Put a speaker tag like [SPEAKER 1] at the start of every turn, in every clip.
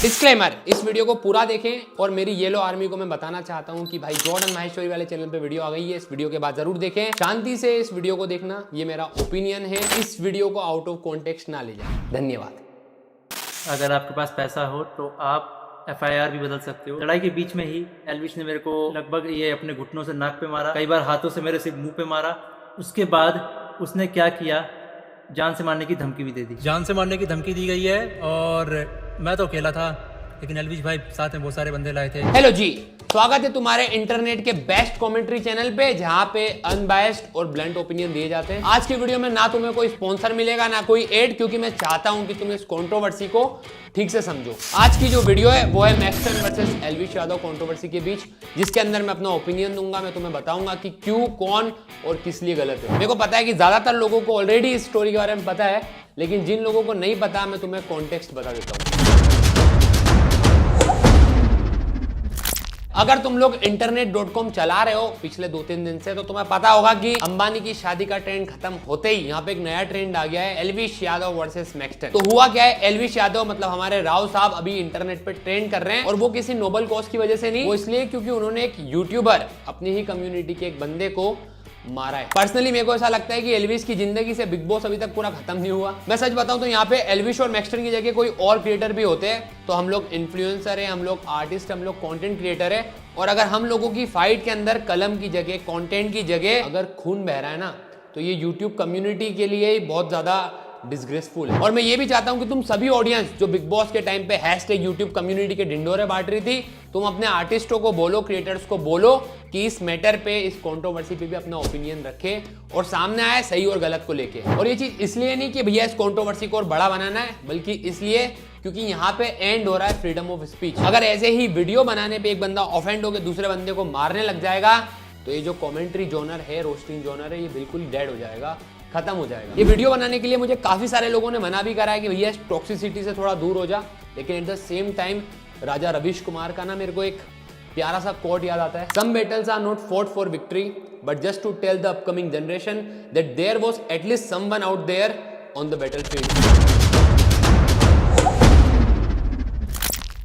[SPEAKER 1] Disclaimer, इस video को पूरा देखें और मेरी येलो आर्मी को मैं बताना चाहता हूं कि भाई जॉर्डन माहेश्वरी वाले चैनल पे वीडियो आ गई है। इस वीडियो के बाद जरूर देखें, शांति से इस वीडियो को देखना, ये मेरा ओपिनियन है। इस वीडियो को आउट ऑफ कॉन्टेक्स्ट ना ले जाए। धन्यवाद।
[SPEAKER 2] अगर आपके पास पैसा हो तो आप FIR भी बदल सकते हो। लड़ाई के बीच में ही एल्विश ने मेरे को लगभग ये अपने घुटनों से नाक पे मारा, कई बार हाथों से मेरे सिर्फ मुंह पे मारा। उसके बाद उसने क्या किया, जान से मारने की धमकी भी दे दी।
[SPEAKER 3] जान से मारने की धमकी दी गई है और मैं तो अकेला था, लेकिन एल्विश भाई साथ में बहुत सारे बंदे लाए थे।
[SPEAKER 1] हेलो जी, स्वागत है तुम्हारे इंटरनेट के बेस्ट कमेंट्री चैनल पे, जहां पे अनबायस्ड और ब्लंट ओपिनियन दिए जाते हैं। आज की वीडियो में ना तुम्हें कोई स्पॉन्सर मिलेगा ना कोई एड, क्योंकि मैं चाहता हूं कि तुम इस कंट्रोवर्सी को ठीक से समझो। आज की जो वीडियो है वो है Maxton versus Elvish Yadav controversy के बीच, जिसके अंदर मैं अपना ओपिनियन दूंगा। मैं तुम्हें बताऊंगा कि क्यों, कौन और किस लिए गलत है। मेरे को पता है कि ज्यादातर लोगों को ऑलरेडी इस स्टोरी के बारे में पता है, लेकिन जिन लोगों को नहीं पता मैं तुम्हें कॉन्टेक्स्ट बता देता हूं। अगर तुम लोग internet.com चला रहे हो पिछले 2-3 दिन से, तो तुम्हें पता होगा कि अंबानी की शादी का ट्रेंड खत्म होते ही यहाँ पे एक नया ट्रेंड आ गया है, एल्विश यादव वर्सेस मैक्सटन। तो हुआ क्या है, एल्विश यादव मतलब हमारे राव साहब अभी इंटरनेट पे ट्रेंड कर रहे हैं, और वो किसी नोबल कॉज की वजह से नहीं, वो इसलिए क्योंकि उन्होंने एक यूट्यूबर, अपनी ही कम्युनिटी के एक बंदे को मारा है। पर्सनली मेरे को ऐसा लगता है कि एल्विश की जिंदगी से बिग बॉस अभी तक पूरा खत्म नहीं हुआ। मैं सच बताऊं तो यहाँ पे एल्विश और मैक्सटन की जगह कोई और क्रिएटर भी होते हैं तो हम लोग इन्फ्लुएंसर है, हम लोग आर्टिस्ट, हम लोग कंटेंट क्रिएटर है, और अगर हम लोगों की फाइट के अंदर कलम की जगह, कंटेंट की जगह अगर खून बह रहा है ना, तो ये यूट्यूब कम्युनिटी के लिए बहुत ज्यादा डिसग्रेसफुल है। और मैं ये भी चाहता हूं कि तुम सभी ऑडियंस जो बिग बॉस के टाइम पे #यूट्यूब कम्युनिटी के ढिंडोरे बांट रही थी, तुम अपने आर्टिस्टों को बोलो, क्रिएटर्स को बोलो कि इस मैटर पे, इस कंट्रोवर्सी पे भी अपना ओपिनियन रखे और सामने आए सही और गलत को लेके। और ये चीज इसलिए नहीं कि भैया इस कंट्रोवर्सी को और बड़ा बनाना है, बल्कि इसलिए क्योंकि यहाँ पे एंड हो रहा है फ्रीडम ऑफ स्पीच। अगर ऐसे ही वीडियो बनाने पे एक बंदा ऑफेंड होकर दूसरे बंदे को मारने लग जाएगा, तो ये जो कॉमेंट्री जॉनर है, रोस्टिंग जॉनर है, ये बिल्कुल डेड हो जाएगा, खत्म हो जाएगा। ये वीडियो बनाने के लिए मुझे काफी सारे लोगों ने मना भी करा है कि भैया इस टॉक्सिसिटी से थोड़ा दूर हो जा, लेकिन एट द सेम टाइम राजा रवीश कुमार का ना मेरे को एक प्यारा सा कोट याद आता है, some battles are not fought for victory but just to tell the upcoming generation that there was at least someone out there on the battlefield.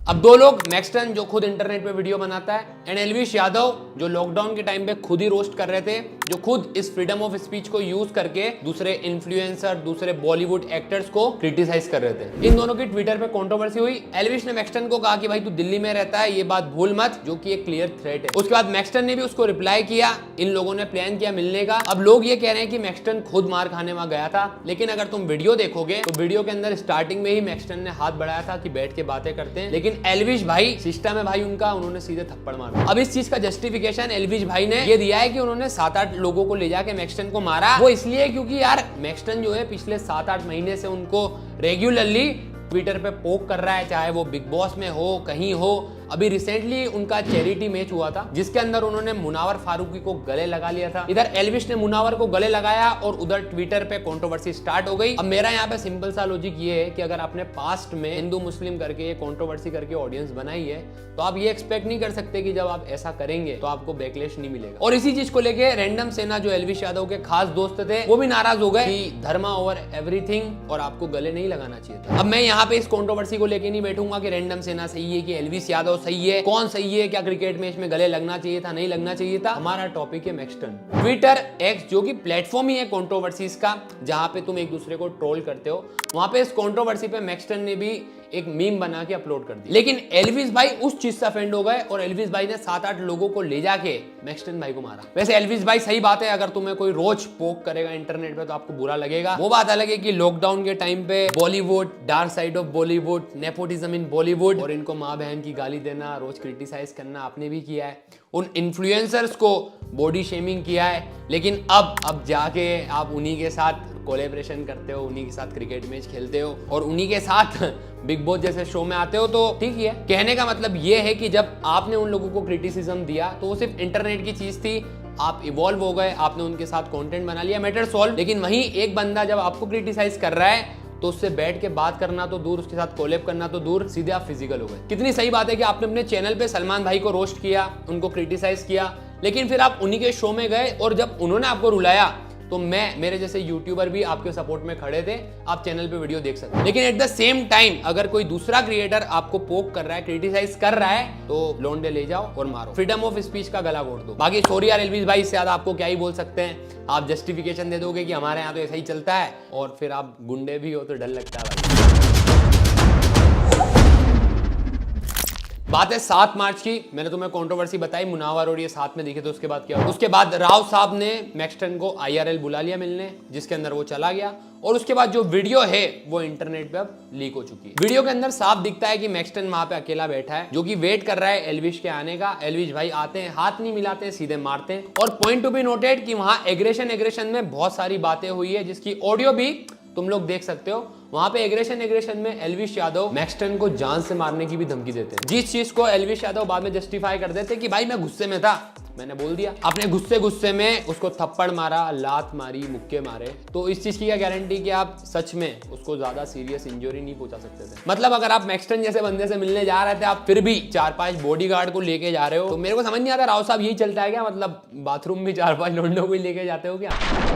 [SPEAKER 1] अब दो लोग, मैक्सटन जो खुद इंटरनेट पे वीडियो बनाता है, एंड एल्विश यादव जो लॉकडाउन के टाइम पे खुद ही रोस्ट कर रहे थे, जो खुद इस फ्रीडम ऑफ स्पीच को यूज करके दूसरे इन्फ्लुएंसर, दूसरे बॉलीवुड एक्टर्स को क्रिटिसाइज कर रहे थे। इन दोनों की ट्विटर पे कंट्रोवर्सी हुई। एल्विश ने मैक्सटन को कहा कि भाई तू दिल्ली में रहता है, ये बात भूल मत, जो कि एक क्लियर थ्रेट है। उसके बाद मैक्सटन ने भी उसको रिप्लाई किया, इन लोगों ने प्लान किया मिलने का। अब लोग ये कह रहे हैं कि मैक्सटन खुद मार खाने वहां गया था, लेकिन अगर तुम वीडियो देखोगे तो वीडियो के अंदर स्टार्टिंग में ही मैक्सटन ने हाथ बढ़ाया था कि बैठ के बातें करते हैं, लेकिन एल्विश भाई, सिस्टम है भाई उनका, उन्होंने सीधे थप्पड़ मारा। अब इस चीज का जस्टिफिकेशन एल्विश भाई ने ये दिया है कि उन्होंने 7-8 लोगों को ले जाके मैक्सटन को मारा, वो इसलिए क्योंकि यार मैक्सटन जो है पिछले 7-8 महीने से उनको रेगुलरली ट्विटर पे पोक कर रहा है, चाहे वो बिग बॉस में हो, कहीं हो। अभी रिसेंटली उनका चैरिटी मैच हुआ था, जिसके अंदर उन्होंने मुनावर फारूकी को गले लगा लिया था। इधर एल्विश ने मुनावर को गले लगाया और उधर ट्विटर पे कंट्रोवर्सी स्टार्ट हो गई। अब मेरा यहाँ पे सिंपल सा लॉजिक ये है कि अगर आपने पास्ट में हिंदू मुस्लिम करके कंट्रोवर्सी करके ऑडियंस बनाई है, तो आप ये एक्सपेक्ट नहीं कर सकते कि जब आप ऐसा करेंगे तो आपको बैकलैश नहीं मिलेगा। और इसी चीज को लेके रैंडम सेना जो एल्विश यादव के खास दोस्त थे, वो भी नाराज हो गए कि धर्मा ओवर एवरीथिंग और आपको गले नहीं लगाना चाहिए था। अब मैं यहाँ पे इस कंट्रोवर्सी को लेके नहीं बैठूंगा कि रैंडम सेना सही है कि एल्विश यादव सही है, कौन सही है, क्या क्रिकेट मैच में गले लगना चाहिए था, नहीं लगना चाहिए था। हमारा टॉपिक है मैक्सटन। ट्विटर एक्स जो कि प्लेटफॉर्म ही है कंट्रोवर्सीज का, जहां पे तुम एक दूसरे को ट्रोल करते हो, वहां पे इस कंट्रोवर्सी पे मैक्सटन ने भी एक मीम बना के अपलोड कर दी। लेकिन एल्विश भाई उस चीज से ऑफेंड हो गए और एल्विश भाई ने 7-8 लोगों को ले जाके मैक्सटन भाई को मारा। वैसे एल्विश भाई सही बात है, अगर तुम्हें कोई रोज पोक करेगा इंटरनेट पे तो आपको बुरा लगेगा। वो बात अलग है कि लॉकडाउन के टाइम पे Bollywood, dark side of Bollywood, nepotism in Bollywood, और इनको माँ बहन की गाली देना, रोज क्रिटिसाइज करना आपने भी किया है, उन इन्फ्लुएंसर्स को बॉडी शेमिंग किया है। लेकिन अब जाके आप उन्हीं के साथ कोलैबोरेशन करते हो, उन्हीं के साथ क्रिकेट मैच खेलते हो और उन्हीं के साथ बिग बॉस जैसे शो में आते हो, तो ठीक है। कहने का मतलब ये है कि जब आपने उन लोगों को क्रिटिसिज्म दिया तो वो सिर्फ इंटरनेट की चीज थी, आप इवॉल्व हो गए, आपने उनके साथ कंटेंट बना लिया, मैटर सॉल्व। लेकिन वहीं एक बंदा जब आपको क्रिटिसाइज कर रहा है तो उससे बैठ के बात करना तो दूर, उसके साथ कोलैब करना तो दूर, सीधे आप फिजिकल हो गए। कितनी सही बात है कि आपने अपने चैनल पे सलमान भाई को रोस्ट किया, उनको क्रिटिसाइज किया, लेकिन फिर आप उन्हीं के शो में गए और जब उन्होंने आपको रुलाया तो मैं, मेरे जैसे यूट्यूबर भी आपके सपोर्ट में खड़े थे, आप चैनल पे वीडियो देख सकते हैं। लेकिन एट द सेम टाइम अगर कोई दूसरा क्रिएटर आपको पोक कर रहा है, क्रिटिसाइज कर रहा है, तो लोंडे ले जाओ और मारो, फ्रीडम ऑफ स्पीच का गला घोट दो। बाकी सॉरी यार एल्विश भाई, इससे ज्यादा आपको क्या ही बोल सकते हैं। आप जस्टिफिकेशन दे दोगे कि हमारे यहाँ तो ऐसा ही चलता है, और फिर आप गुंडे भी हो तो डर लगता है भाई। बात है 7 मार्च की, मैंने तुम्हें कंट्रोवर्सी बताई, मुनावर और ये साथ में दिखे, तो उसके बाद क्या हुआ? उसके बाद राव साहब ने मैक्सटन को IRL बुला लिया मिलने, जिसके अंदर वो चला गया, और उसके बाद जो वीडियो है वो इंटरनेट पे अब लीक हो चुकी है। वीडियो के अंदर साफ दिखता है कि मैक्सटन वहां पे अकेला बैठा है, जो कि वेट कर रहा है एल्विश के आने का। एल्विश भाई आते हैं, हाथ नहीं मिलाते, सीधे मारते हैं। और पॉइंट टू बी नोटेड कि वहां एग्रेशन में बहुत सारी बातें हुई है, जिसकी ऑडियो भी तुम लोग देख सकते हो। वहां पे एग्रेशन में एल्विश यादव मैक्सटन को जान से मारने की भी धमकी देते हैं, जिस चीज को एल्विश यादव बाद में जस्टिफाई कर देते कि भाई मैं गुस्से में था, मैंने बोल दिया। अपने गुस्से में उसको थप्पड़ मारा, लात मारी, मुक्के मारे, तो इस चीज की क्या गारंटी कि आप सच में उसको ज्यादा सीरियस इंजरी नहीं पहुंचा सकते थे? मतलब अगर आप मैक्सटन जैसे बंदे से मिलने जा रहे थे, आप फिर भी 4-5 बॉडीगार्ड को लेके जा रहे हो, तो मेरे को समझ नहीं आता राव साहब यही चलता है क्या? मतलब बाथरूम में 4-5 लोंडों को ही लेके जाते हो क्या?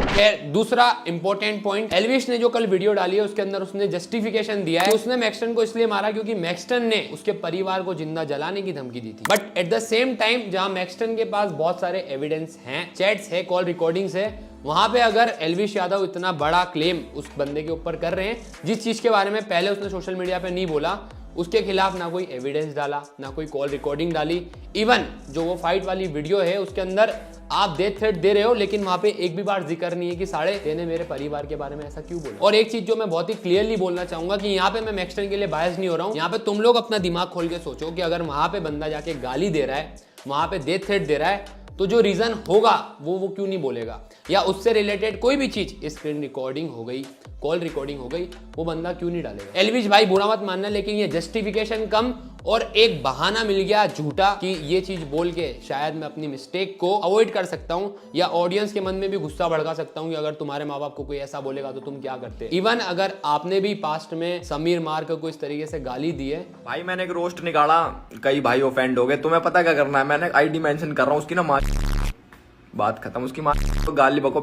[SPEAKER 1] खैर, दूसरा इंपॉर्टेंट पॉइंट, एल्विश ने जो कल वीडियो डाली है उसके अंदर उसने जस्टिफिकेशन दिया है, उसने मैक्सटन को इसलिए मारा क्योंकि मैक्सटन ने उसके परिवार को जिंदा जलाने की धमकी दी थी। But at the same time जहां मैक्सटन के पास बहुत सारे एविडेंस हैं, चैट्स है, कॉल रिकॉर्डिंग्स है, वहां पे अगर एल्विश यादव इतना बड़ा क्लेम उस बंदे के ऊपर कर रहे हैं, जिस चीज के बारे में पहले उसने सोशल मीडिया पे नहीं बोला, उसके खिलाफ ना कोई एविडेंस डाला, ना कोई कॉल रिकॉर्डिंग डाली, इवन जो वो फाइट वाली वीडियो है उसके अंदर आप डेथ थ्रेट दे रहे हो, लेकिन वहां पे एक भी बार जिक्र नहीं है कि साले तेने मेरे परिवार के बारे में ऐसा क्यों बोला। और एक चीज जो मैं बहुत ही क्लियरली बोलना चाहूंगा कि यहाँ पे मैं मैक्सटन के लिए बायस नहीं हो रहा हूँ, यहाँ पे तुम लोग अपना दिमाग खोल के सोचो कि अगर वहां पे बंदा जाके गाली दे रहा है, वहां पे डेथ थ्रेट दे रहा है, तो जो रीजन होगा वो क्यों नहीं बोलेगा, या उससे रिलेटेड कोई भी चीज, स्क्रीन रिकॉर्डिंग हो गई, कॉल रिकॉर्डिंग हो गई, वो बंदा क्यों नहीं डालेगा? एल्विश भाई बुरा मत मानना, लेकिन ये जस्टिफिकेशन कम और एक बहाना मिल गया झूठा कि ये चीज बोल के शायद मैं अपनी मिस्टेक को अवॉइड कर सकता हूं, या ऑडियंस के मन में भी गुस्सा भड़का सकता हूं कि अगर तुम्हारे माँ बाप को कोई ऐसा बोलेगा तो तुम क्या करते। इवन अगर आपने भी पास्ट में समीर मार्क को इस तरीके से गाली दी है,
[SPEAKER 4] भाई मैंने एक रोस्ट निकाला, कई भाई ऑफेंड हो गए, तुम्हें पता क्या करना है? मैंने आईडी मेंशन कर रहा हूँ उसकी ना, माँ बात खत्म, उसकी माँ तो गाली बको,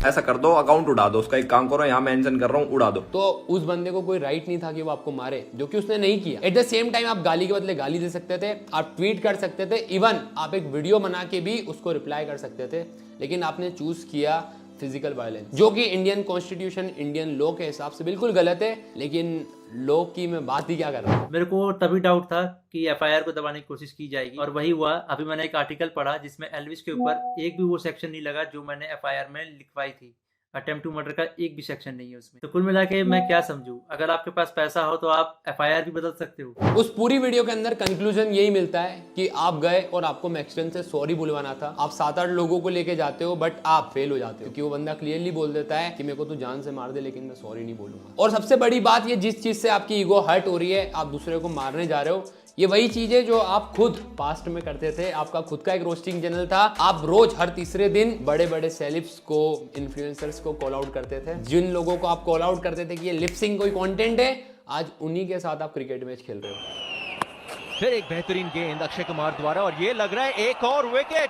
[SPEAKER 4] ऐसा कर दो, अकाउंट उड़ा दो उसका, एक काम करो, यहाँ मेंशन कर रहा हूँ, उड़ा दो।
[SPEAKER 1] तो उस बंदे को कोई राइट नहीं था कि वो आपको मारे, जो कि उसने नहीं किया। एट द सेम टाइम आप गाली के बदले गाली दे सकते थे, आप ट्वीट कर सकते थे, इवन आप एक वीडियो बना के भी उसको रिप्लाई कर सकते थे, लेकिन आपने चूज किया फिजिकल वायलेंस, जो कि इंडियन कॉन्स्टिट्यूशन, इंडियन लॉ के हिसाब से बिल्कुल गलत है। लेकिन लॉ की मैं बात ही क्या कर रहा हूँ।
[SPEAKER 2] मेरे को तभी डाउट था कि FIR को दबाने की कोशिश की जाएगी, और वही हुआ। अभी मैंने एक आर्टिकल पढ़ा जिसमें एल्विश के ऊपर एक भी वो सेक्शन नहीं लगा जो मैंने FIR में लिखवाई थी। अटेम्प्ट टू मर्डर का एक भी सेक्शन नहीं है उसमें। तो कुल मिला के मैं क्या समझूं, अगर आपके पास पैसा हो तो आप FIR भी बदल सकते हो।
[SPEAKER 1] उस पूरी वीडियो के अंदर कंक्लूजन यही मिलता है कि आप गए और आपको मैक्सटन से सॉरी बुलवाना था, आप 7-8 लोगों को लेके जाते हो, बट आप फेल हो जाते हो क्योंकि वो बंदा क्लियरली बोल देता है कि मेरे को तो जान से मार दे लेकिन मैं सॉरी नहीं बोलूंगा। और सबसे बड़ी बात, ये जिस चीज से आपकी ईगो हर्ट हो रही है, आप दूसरे को मारने जा रहे हो, ये वही चीज है जो आप खुद पास्ट में करते थे। आपका खुद का एक रोस्टिंग चैनल था, आप रोज हर तीसरे दिन बड़े बड़े सेलिब्स को, इन्फ्लुएंसर्स को कॉल आउट करते थे। जिन लोगों को आप कॉल आउट करते थे कि ये लिपसिंग कोई कंटेंट है, आज उन्हीं के साथ आप क्रिकेट मैच खेल रहे हो।
[SPEAKER 5] फिर एक बेहतरीन गेंद अक्षय कुमार द्वारा, और ये लग रहा है एक और विकेट।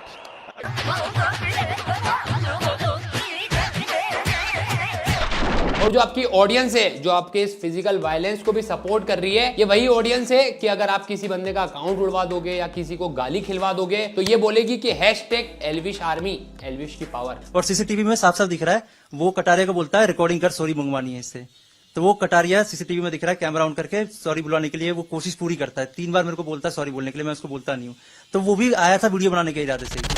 [SPEAKER 1] और जो आपकी ऑडियंस है, जो आपके इस फिजिकल वायलेंस को भी सपोर्ट कर रही है, ये वही ऑडियंस है कि अगर आप किसी बंदे का अकाउंट उड़वा दोगे या किसी को गाली खिलवा दोगे, तो ये बोलेगी कि #एल्विश आर्मी, एल्विश की पावर।
[SPEAKER 6] और सीसीटीवी में साफ साफ दिख रहा है, वो कटारिया को बोलता है रिकॉर्डिंग कर, सॉरी मंगवानी है इससे। तो वो कटारिया सीसीटीवी में दिख रहा है, कैमरा ऑन करके सॉरी बुलाने के लिए वो कोशिश पूरी करता है। 3 बार मेरे को बोलता है सॉरी बोलने के लिए, मैं उसको बोलता नहीं हूँ। तो वो भी आया था वीडियो बनाने के इरादे से।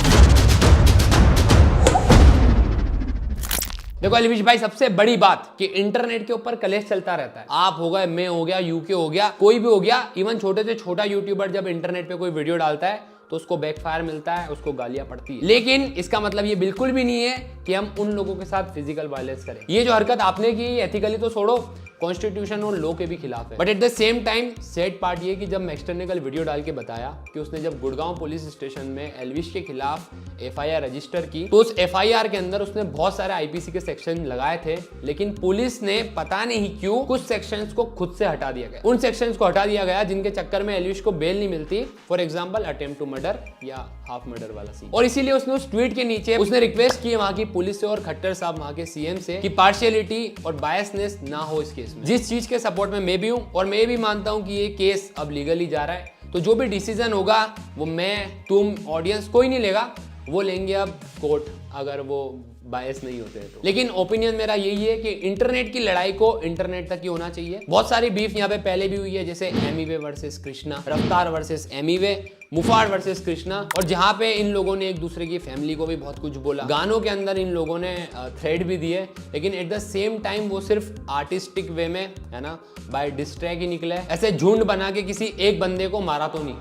[SPEAKER 1] देखो एल्विश भाई, सबसे बड़ी बात कि इंटरनेट के ऊपर कलेश चलता रहता है। आप हो गए, मैं हो गया, यूके हो गया, कोई भी हो गया, इवन छोटे से छोटा यूट्यूबर जब इंटरनेट पे कोई वीडियो डालता है तो उसको बैकफायर मिलता है, उसको गालियां पड़ती है। लेकिन इसका मतलब ये बिल्कुल भी नहीं है कि हम उन लोगों के साथ फिजिकल वायलेंस करें। ये जो हरकत आपने की एथिकली तो छोड़ो, कॉन्स्टिट्यूशन और लॉ के भी खिलाफ है। But at the same time sad part ये कि जब मैक्सटन ने कल वीडियो डाल के बताया कि उसने जब गुड़गांव पुलिस स्टेशन में एल्विश के खिलाफ FIR रजिस्टर की, तो उस FIR के अंदर उसने बहुत सारे IPC के सेक्शन लगाए थे, लेकिन पुलिस ने पता नहीं क्यों कुछ सेक्शंस को खुद से हटा दिया गया। उन सेक्शंस को हटा दिया गया जिनके चक्कर में एल्विश को बेल नहीं मिलती, for example attempt to murder या हाफ मर्डर वाला सीन। और इसीलिए उसने उस ट्वीट के नीचे उसने रिक्वेस्ट की वहां की पुलिस से और खट्टर साहब वहां के CM से कि पार्शियलिटी और बायसनेस ना हो इस केस में, जिस चीज के सपोर्ट में मैं भी हूं। और मैं भी मानता हूं कि ये केस अब लीगली जा रहा है, तो जो भी डिसीजन होगा वो मैं, तुम, ऑडियंस कोई नहीं लेगा, वो लेंगे अब कोर्ट, अगर वो बायस नहीं होते हैं तो। लेकिन ओपिनियन मेरा यही है कि इंटरनेट की लड़ाई को इंटरनेट तक ही होना चाहिए। बहुत सारी बीफ यहाँ पे पहले भी हुई है, जैसे एमीवे वर्सेस कृष्णा, रफ्तार वर्सेस एमीवे, मुफाड़ वर्सेस कृष्णा, और जहां पे इन लोगों ने एक दूसरे की फैमिली को भी बहुत कुछ बोला। गानों के अंदर इन लोगों ने थ्रेड भी दिए, लेकिन एट द सेम टाइम वो सिर्फ आर्टिस्टिक वे में, है ना, बाय डिस्ट्रैक्ट ही निकले। ऐसे झुंड बना के किसी एक बंदे को मारा तो नहीं।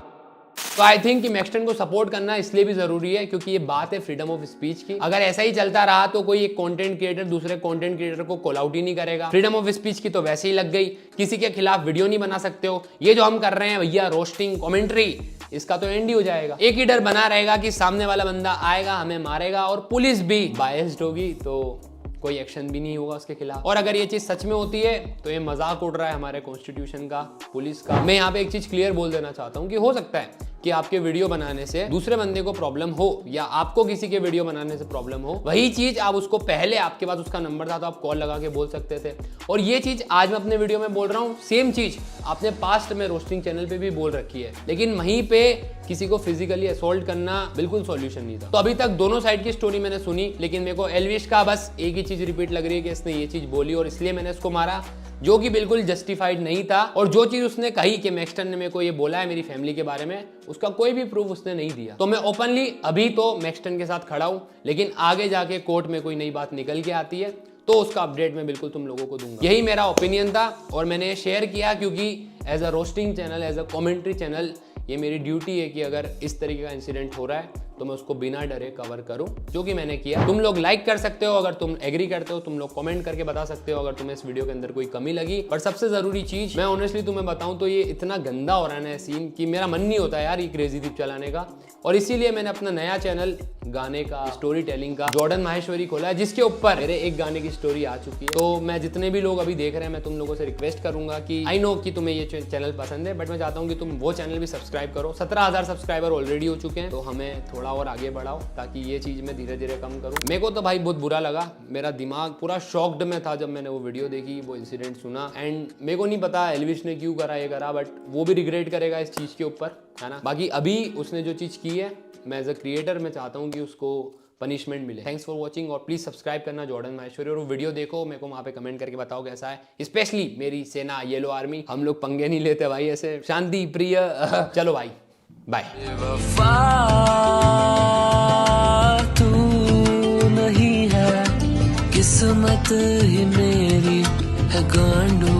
[SPEAKER 1] तो आई थिंक कि मैक्सटन को सपोर्ट करना इसलिए भी जरूरी है क्योंकि ये बात है फ्रीडम ऑफ स्पीच की। अगर ऐसा ही चलता रहा तो कोई एक कंटेंट क्रिएटर दूसरे कंटेंट क्रिएटर को कॉल आउट ही नहीं करेगा। फ्रीडम ऑफ स्पीच की तो वैसे ही लग गई, किसी के खिलाफ वीडियो नहीं बना सकते हो। ये जो हम कर रहे हैं भैया, रोस्टिंग, कमेंट्री, इसका तो एंड ही हो जाएगा। एक ही डर बना रहेगा कि सामने वाला बंदा आएगा, हमें मारेगा, और पुलिस भी बायस्ड होगी तो कोई एक्शन भी नहीं होगा उसके खिलाफ। और अगर ये चीज सच में होती है तो ये मजाक उड़ रहा है हमारे कॉन्स्टिट्यूशन का, पुलिस का। मैं यहाँ पे एक चीज क्लियर बोल देना चाहता हूँ कि हो सकता है कि आपके वीडियो बनाने से दूसरे बंदे को प्रॉब्लम हो, या आपको किसी के वीडियो बनाने से प्रॉब्लम हो। वही चीज आप उसको, पहले आपके पास उसका नंबर था तो आप कॉल लगा के बोल सकते थे, और ये चीज आज मैं अपने वीडियो में बोल रहा हूँ, सेम चीज आपने पास्ट में रोस्टिंग चैनल पे भी बोल रखी है, लेकिन वहीं पे किसी को फिजिकली असॉल्ट करना बिल्कुल सॉल्यूशन नहीं था। तो अभी तक दोनों साइड की स्टोरी मैंने सुनी, लेकिन मेरे को एल्विश का बस एक ही चीज रिपीट लग रही है कि इसने ये चीज बोली और इसलिए मैंने इसको मारा, जो कि बिल्कुल जस्टिफाइड नहीं था। और जो चीज उसने कही कि मैक्सटन ने मेरे को ये बोला है मेरी फैमिली के बारे में, उसका कोई भी प्रूफ उसने नहीं दिया। तो मैं ओपनली अभी तो मैक्सटन के साथ खड़ा हूं, लेकिन आगे जाके कोर्ट में कोई नई बात निकल के आती है तो उसका अपडेट मैं बिल्कुल तुम लोगों को दूंगा। यही मेरा ओपिनियन था और मैंने शेयर किया क्योंकि as a roasting channel, as a commentary channel, ये मेरी ड्यूटी है कि अगर इस तरीके का इंसिडेंट हो रहा है तो मैं उसको बिना डरे कवर करूं, जो कि मैंने किया। तुम लोग लाइक कर सकते हो अगर तुम एग्री करते हो, तुम लोग कमेंट करके बता सकते हो अगर तुम्हें इस वीडियो के अंदर कोई कमी लगी। पर सबसे जरूरी चीज मैं ऑनेस्टली तुम्हें बताऊं तो ये इतना गंदा हो रहा है ना सीन कि मेरा मन नहीं होता यार ये क्रेजी दीप चलाने का। और इसीलिए मैंने अपना नया चैनल गाने का, स्टोरी टेलिंग का, जॉर्डन माहेश्वरी खोला है, जिसके ऊपर मेरे एक गाने की स्टोरी आ चुकी है। तो मैं जितने भी लोग अभी देख रहे हैं, मैं तुम लोगों से रिक्वेस्ट करूंगा कि आई नो कि तुम्हें ये चैनल पसंद है, बट मैं चाहता हूँ कि तुम वो चैनल भी सब्सक्राइब करो। 17,000 सब्सक्राइबर ऑलरेडी हो चुके हैं, तो हमें थोड़ा और आगे बढ़ाओ ताकि ये चीज मैं धीरे धीरे कम करूं। मेरे को तो भाई बहुत बुरा लगा, मेरा दिमाग पूरा शॉक्ड में था जब मैंने वो वीडियो देखी, वो इंसिडेंट सुना। एंड मेरे को नहीं पता एल्विश ने क्यों करा ये करा, बट वो भी रिग्रेट करेगा इस चीज के ऊपर, है ना। बाकी अभी उसने जो चीज की है, मैं एज अ क्रिएटर मैं चाहता हूँ कि उसको पनिशमेंट मिले। थैंक्स फॉर वॉचिंग और प्लीज सब्सक्राइब करना जॉर्डन माहेश्वरी, और वो वीडियो देखो, मेरे को वहाँ पे कमेंट करके बताओ कैसा है। स्पेशली मेरी सेना येलो आर्मी, हम लोग पंगे नहीं लेते भाई ऐसे, शांति प्रिय। चलो भाई बाय।
[SPEAKER 7] तू नहीं है, किस्मत ही मेरी है गांडू।